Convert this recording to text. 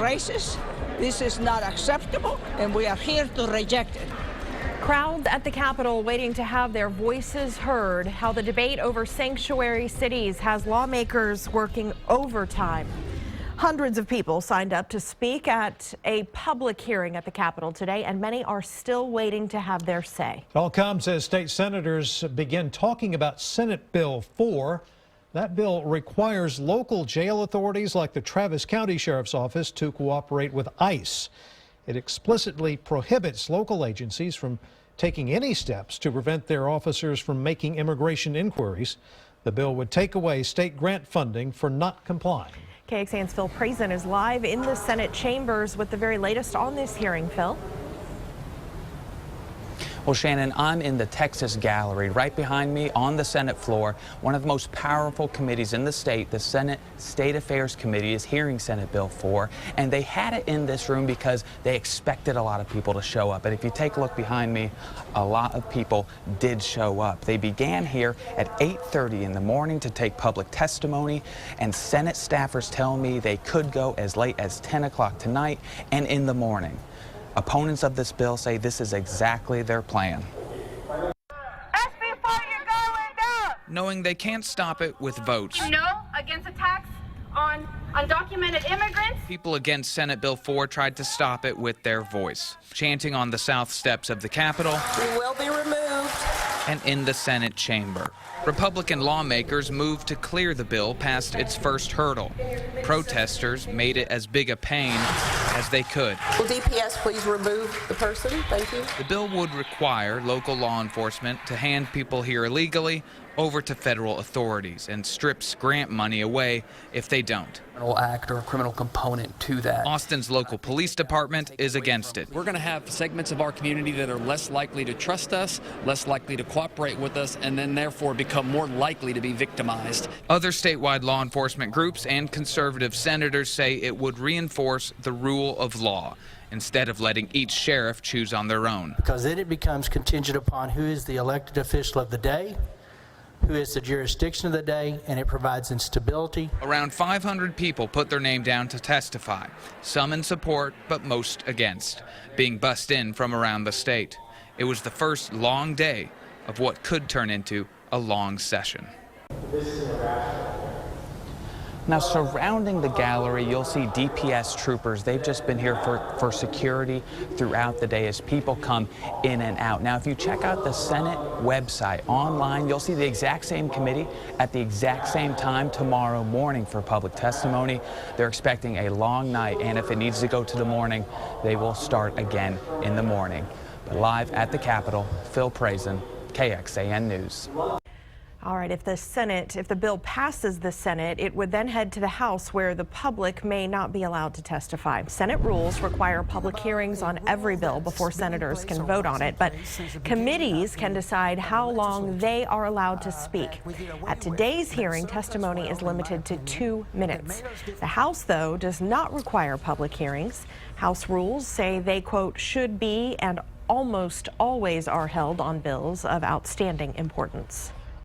racist. This is not acceptable, and we are here to reject it. Crowds at the Capitol waiting to have their voices heard. How the debate over sanctuary cities has lawmakers working overtime. Hundreds of people signed up to speak at a public hearing at the Capitol today, and many are still waiting to have their say. It all comes as state senators begin talking about Senate Bill 4. That bill requires local jail authorities like the Travis County Sheriff's Office to cooperate with ICE. It explicitly prohibits local agencies from taking any steps to prevent their officers from making immigration inquiries. The bill would take away state grant funding for not complying. KXAN's Phil Prazen is live in the Senate chambers with the very latest on this hearing. Phil? Well, Shannon, I'm in the Texas Gallery. Right behind me on the Senate floor, one of the most powerful committees in the state, the Senate State Affairs Committee, is hearing Senate Bill 4. And they had it in this room because they expected a lot of people to show up. And if you take a look behind me, a lot of people did show up. They began here at 8:30 in the morning to take public testimony. And Senate staffers tell me they could go as late as 10 o'clock tonight and in the morning. Opponents of this bill say this is exactly their plan. That's before you're going up. Knowing they can't stop it with votes. No against attacks on undocumented immigrants. People against Senate Bill 4 tried to stop it with their voice, chanting on the south steps of the Capitol. We will be removed. And in the Senate chamber. Republican lawmakers moved to clear the bill past its first hurdle. Protesters made it as big a pain as they could. Will DPS please remove the person? Thank you. The bill would require local law enforcement to hand people here illegally over to federal authorities and strips grant money away if they don't. Criminal act or a criminal component to that. Austin's local police department is against it. We're going to have segments of our community that are less likely to trust us, less likely to cooperate with us, and then therefore become more likely to be victimized. Other statewide law enforcement groups and conservative senators say it would reinforce the rule of law instead of letting each sheriff choose on their own. Because then it becomes contingent upon who is the elected official of the day, who is the jurisdiction of the day, and it provides instability. Around 500 people put their name down to testify, some in support, but most against, being bussed in from around the state. It was the first long day of what could turn into a long session. Now, surrounding the gallery, you'll see DPS troopers. They've just been here for security throughout the day as people come in and out. Now, if you check out the Senate website online, you'll see the exact same committee at the exact same time tomorrow morning for public testimony. They're expecting a long night, and if it needs to go to the morning, they will start again in the morning. But live at the Capitol, Phil Prazen, KXAN News. All right, if the bill passes the Senate, it would then head to the House where the public may not be allowed to testify. Senate rules require public hearings on every bill before senators can vote on it, but committees can decide how long they are allowed to speak. At today's hearing, testimony is limited to 2 minutes. The House, though, does not require public hearings. House rules say they, quote, should be and almost always are held on bills of outstanding importance.